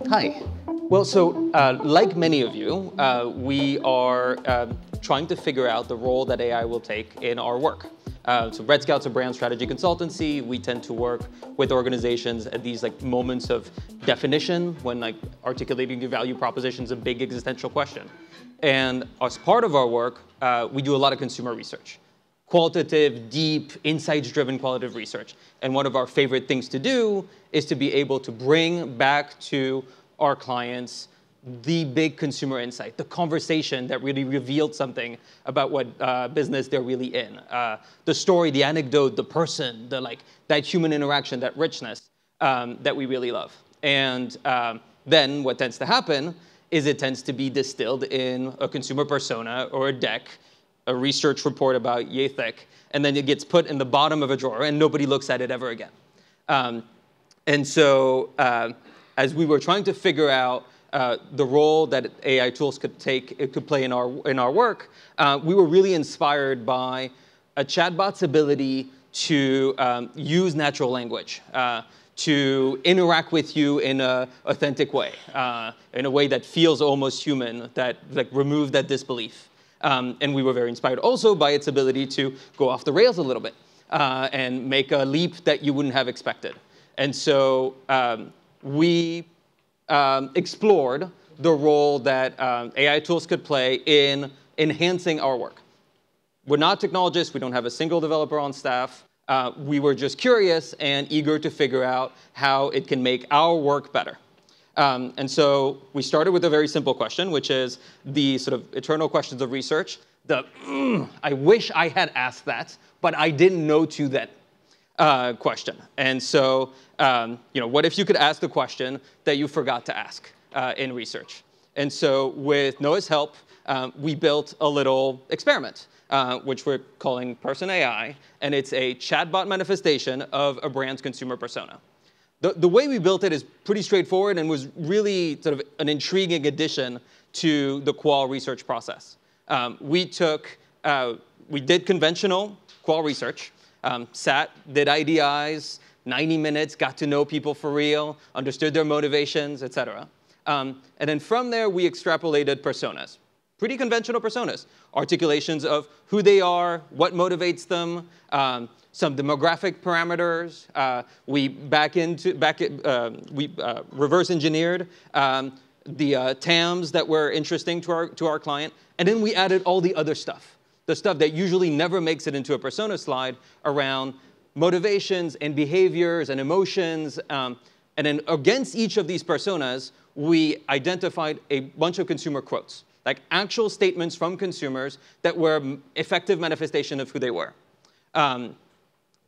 Hi. Well, so like many of you, we are trying to figure out the role that AI will take in our work. So Red Scout's a brand strategy consultancy. We tend to work with organizations at these moments of definition when articulating your value proposition is a big existential question. And as part of our work, we do a lot of consumer research. Qualitative, deep, insights-driven qualitative research. And one of our favorite things to do is to be able to bring back to our clients the big consumer insight, the conversation that really revealed something about what business they're really in. The story, the anecdote, the person, that human interaction, that richness that we really love. And then what tends to happen is it tends to be distilled in a consumer persona or a deck, a research report about yay thick, and then it gets put in the bottom of a drawer and nobody looks at it ever again. And so as we were trying to figure out the role that AI tools could play in our work, we were really inspired by a chatbot's ability to use natural language, to interact with you in an authentic way, in a way that feels almost human, that removes that disbelief. And we were very inspired also by its ability to go off the rails a little bit and make a leap that you wouldn't have expected. And so we explored the role that AI tools could play in enhancing our work. We're not technologists. We don't have a single developer on staff. We were just curious and eager to figure out how it can make our work better. And so we started with a very simple question, which is the sort of eternal questions of research. I wish I had asked that, but I didn't know to then question. And so, what if you could ask the question that you forgot to ask in research? And so with Noah's help, we built a little experiment, which we're calling BrXnd AI, and it's a chatbot manifestation of a brand's consumer persona. The way we built it is pretty straightforward and was really sort of an intriguing addition to the qual research process. We did conventional qual research, did IDIs, 90 minutes, got to know people for real, understood their motivations, et cetera. And then from there, we extrapolated personas. Pretty conventional personas, articulations of who they are, what motivates them, some demographic parameters. We reverse engineered the TAMs that were interesting to our client, and then we added all the other stuff, the stuff that usually never makes it into a persona slide around motivations and behaviors and emotions. And then against each of these personas, we identified a bunch of consumer quotes, like actual statements from consumers that were effective manifestation of who they were.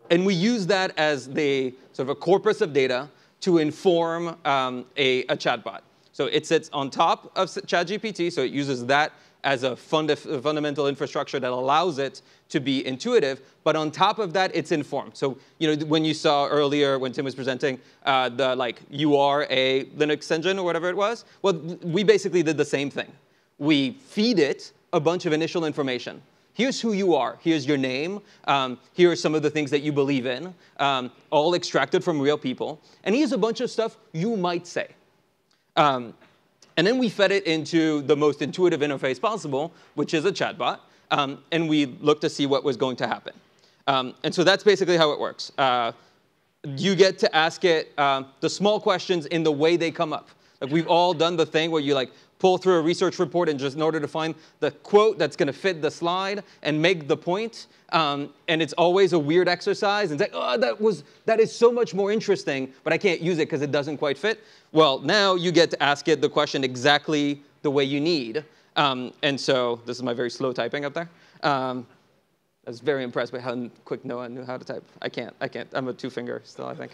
And we use that as the sort of a corpus of data to inform a chatbot. So it sits on top of ChatGPT, so it uses that as a fundamental infrastructure that allows it to be intuitive. But on top of that, it's informed. So when you saw earlier when Tim was presenting you are a Linux engine or whatever it was, well, we basically did the same thing. We feed it a bunch of initial information. Here's who you are. Here's your name. Here are some of the things that you believe in, all extracted from real people. And here's a bunch of stuff you might say. And then we fed it into the most intuitive interface possible, which is a chatbot. And we looked to see what was going to happen. And so that's basically how it works. You get to ask it the small questions in the way they come up. We've all done the thing where you pull through a research report and just in order to find the quote that's going to fit the slide and make the point. And it's always a weird exercise. And it's like, oh, that is so much more interesting, but I can't use it because it doesn't quite fit. Well, now you get to ask it the question exactly the way you need. And so this is my very slow typing up there. I was very impressed by how quick Noah knew how to type. I can't. I'm a two-finger still, I think.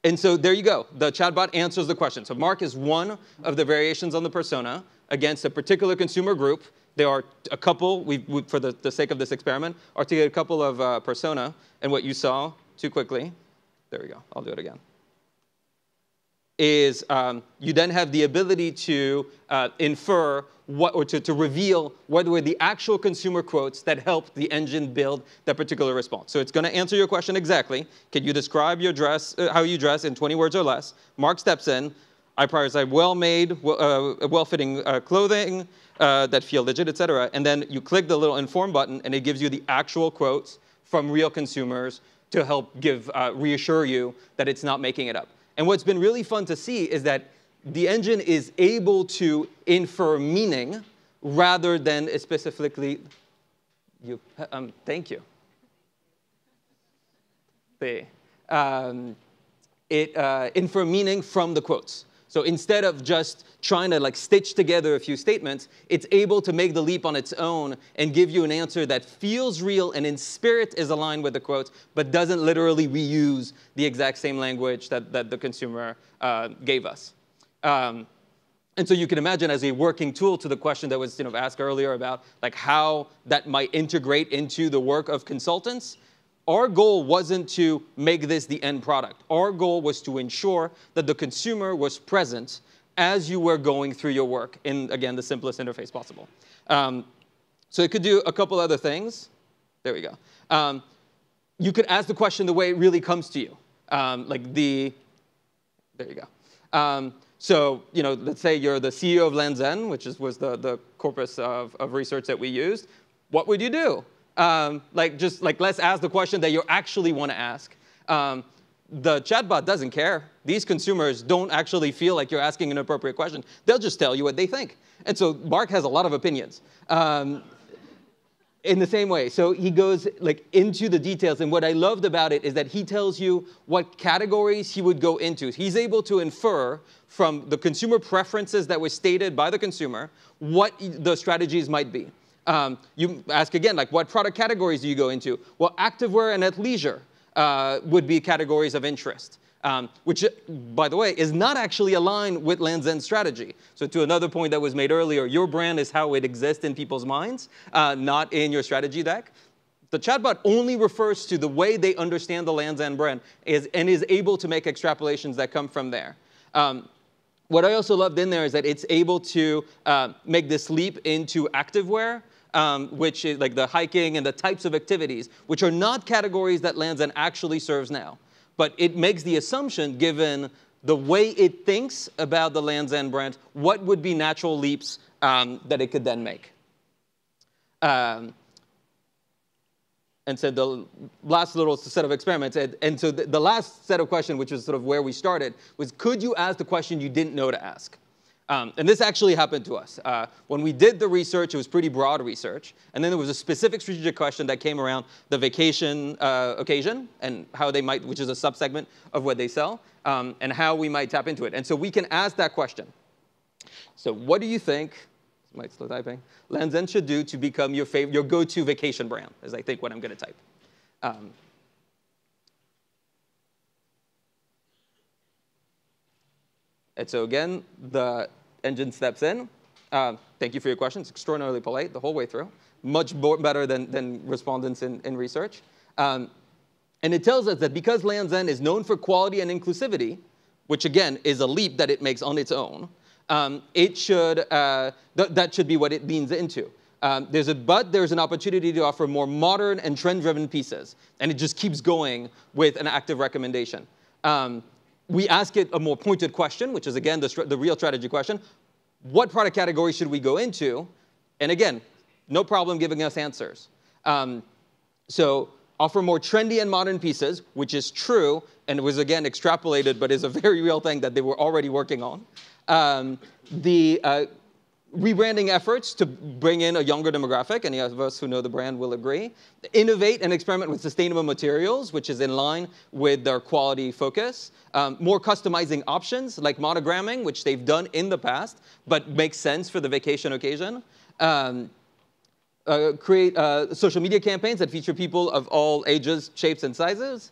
And so there you go. The chatbot answers the question. So Mark is one of the variations on the persona against a particular consumer group. There are a couple, for the sake of this experiment, articulated a couple of persona. And what you saw, too quickly, there we go. I'll do it again. is you then have the ability to infer or to reveal what were the actual consumer quotes that helped the engine build that particular response. So it's going to answer your question exactly. Can you describe your dress, how you dress in 20 words or less? Mark steps in. I prioritize well-made, well-fitting clothing that feel legit, et cetera. And then you click the little inform button, and it gives you the actual quotes from real consumers to help reassure you that it's not making it up. And what's been really fun to see is that the engine is able to infer meaning rather than specifically, thank you. Infer meaning from the quotes. So instead of just trying to stitch together a few statements, it's able to make the leap on its own and give you an answer that feels real and in spirit is aligned with the quotes, but doesn't literally reuse the exact same language that the consumer gave us. And so you can imagine as a working tool to the question that was asked earlier about how that might integrate into the work of consultants. Our goal wasn't to make this the end product. Our goal was to ensure that the consumer was present as you were going through your work in, again, the simplest interface possible. So it could do a couple other things. There we go. You could ask the question the way it really comes to you. There you go. So let's say you're the CEO of LandZen, which was the corpus of research that we used. What would you do? Let's ask the question that you actually want to ask. The chatbot doesn't care. These consumers don't actually feel like you're asking an appropriate question. They'll just tell you what they think. And so Mark has a lot of opinions. In the same way, so he goes into the details, and what I loved about it is that he tells you what categories he would go into. He's able to infer from the consumer preferences that were stated by the consumer what the strategies might be. You ask again, what product categories do you go into? Well, activewear and athleisure would be categories of interest, which, by the way, is not actually aligned with LandZen's strategy. So to another point that was made earlier, your brand is how it exists in people's minds, not in your strategy deck. The chatbot only refers to the way they understand the LandZen brand and is able to make extrapolations that come from there. What I also loved in there is that it's able to make this leap into activewear, which is the hiking and the types of activities, which are not categories that LandZen actually serves now. But it makes the assumption, given the way it thinks about the LandZen brand, what would be natural leaps that it could then make. And so the last little set of experiments, and so the last set of questions, which is sort of where we started, was could you ask the question you didn't know to ask? And this actually happened to us. When we did the research, it was pretty broad research. And then there was a specific strategic question that came around the vacation occasion and how they might, which is a subsegment of what they sell, and how we might tap into it. And so we can ask that question. So what do you think, might slow typing, LandZen should do to become your go-to vacation brand, is I think what I'm going to type. And so again, the engine steps in. Thank you for your question. It's extraordinarily polite the whole way through. Much better than respondents in research. And it tells us that because LandZen is known for quality and inclusivity, which again is a leap that it makes on its own, that should be what it leans into. There's an opportunity to offer more modern and trend-driven pieces. And it just keeps going with an active recommendation. We ask it a more pointed question, which is, again, the real strategy question. What product category should we go into? And again, no problem giving us answers. So offer more trendy and modern pieces, which is true, and it was, again, extrapolated, but is a very real thing that they were already working on. Rebranding efforts to bring in a younger demographic. Any of us who know the brand will agree. Innovate and experiment with sustainable materials, which is in line with their quality focus. More customizing options like monogramming, which they've done in the past, but makes sense for the vacation occasion. Create social media campaigns that feature people of all ages, shapes, and sizes,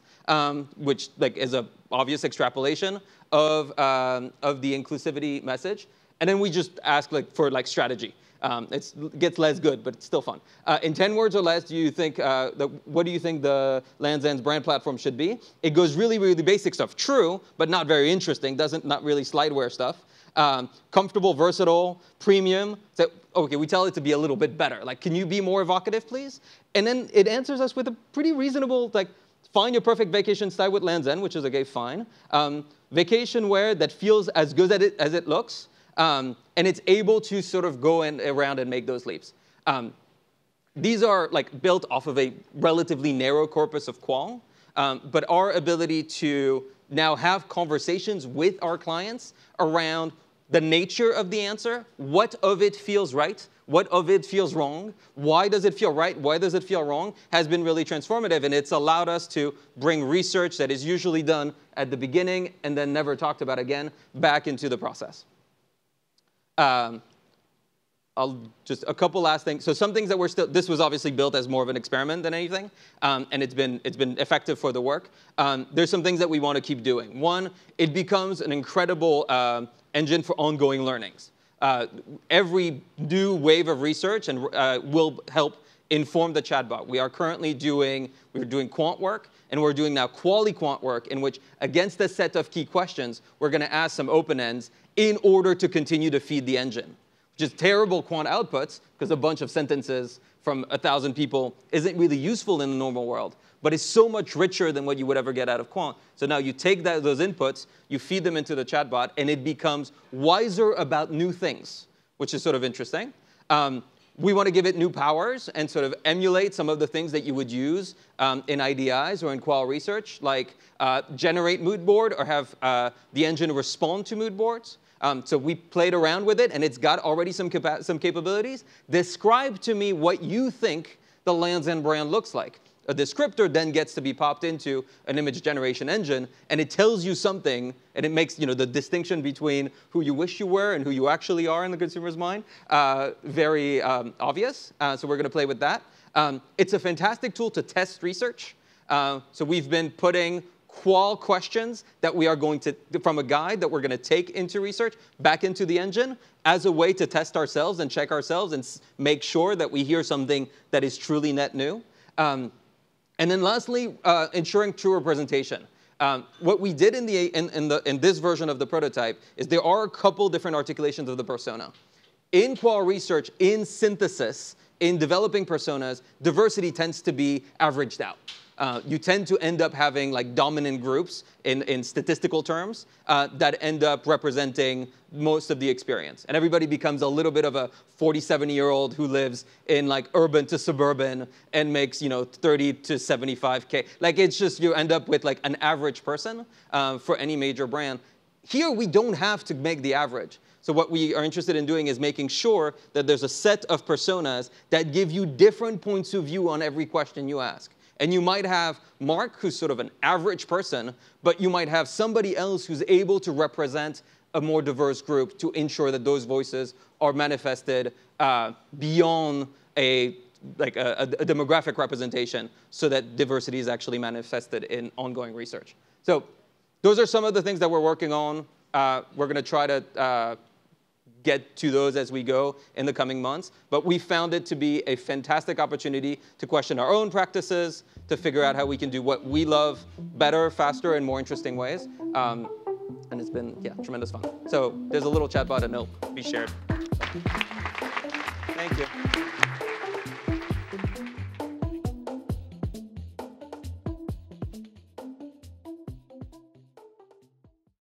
which is an obvious extrapolation of the inclusivity message. And then we just ask for strategy. It gets less good, but it's still fun. In 10 words or less, do you think, what do you think the Lands' End brand platform should be? It goes really, really basic stuff. True, but not very interesting. Not really slideware stuff. Comfortable, versatile, premium. So, okay, we tell it to be a little bit better. Like, can you be more evocative, please? And then it answers us with a pretty reasonable, like, find your perfect vacation style with Lands' End, which is, okay, fine. Vacation wear that feels as good as it looks. And it's able to sort of go around and make those leaps. These are like built off of a relatively narrow corpus of qual, but our ability to now have conversations with our clients around the nature of the answer, what of it feels right, what of it feels wrong, why does it feel right, why does it feel wrong, has been really transformative. And it's allowed us to bring research that is usually done at the beginning and then never talked about again back into the process. Just a couple last things. So some things that we're still, this was obviously built as more of an experiment than anything, and it's been effective for the work. There's some things that we want to keep doing. One, it becomes an incredible engine for ongoing learnings. Every new wave of research will help inform the chatbot. We are currently we're doing quant work, and we're doing now quali-quant work in which, against a set of key questions, we're going to ask some open ends in order to continue to feed the engine. Which is terrible quant outputs, because a bunch of sentences from 1,000 people isn't really useful in the normal world, but it's so much richer than what you would ever get out of quant. So now you take those inputs, you feed them into the chatbot, and it becomes wiser about new things, which is sort of interesting. We want to give it new powers and sort of emulate some of the things that you would use in IDIs or in qual research, like generate mood board or have the engine respond to mood boards. So we played around with it, and it's got already some capabilities. Describe to me what you think the Lands' End brand looks like. A descriptor then gets to be popped into an image generation engine, and it tells you something, and it makes the distinction between who you wish you were and who you actually are in the consumer's mind very obvious. So we're going to play with that. It's a fantastic tool to test research. So we've been putting qual questions that we are going to, from a guide that we're going to take into research, back into the engine as a way to test ourselves and check ourselves and make sure that we hear something that is truly net new. And then lastly, ensuring true representation. What we did in this version of the prototype is there are a couple different articulations of the persona. In qual research, in synthesis, in developing personas, diversity tends to be averaged out. You tend to end up having like dominant groups in statistical terms that end up representing most of the experience. And everybody becomes a little bit of a 47-year-old who lives in like urban to suburban and makes 30 to 75K. Like it's just you end up with like an average person for any major brand. Here we don't have to make the average. So what we are interested in doing is making sure that there's a set of personas that give you different points of view on every question you ask. And you might have Mark, who's sort of an average person, but you might have somebody else who's able to represent a more diverse group to ensure that those voices are manifested beyond a demographic representation so that diversity is actually manifested in ongoing research. So those are some of the things that we're working on. We're going to try to get to those as we go in the coming months. But we found it to be a fantastic opportunity to question our own practices, to figure out how we can do what we love better, faster, and more interesting ways. And it's been, tremendous fun. So there's a little chatbot, and it'll be shared. Thank you.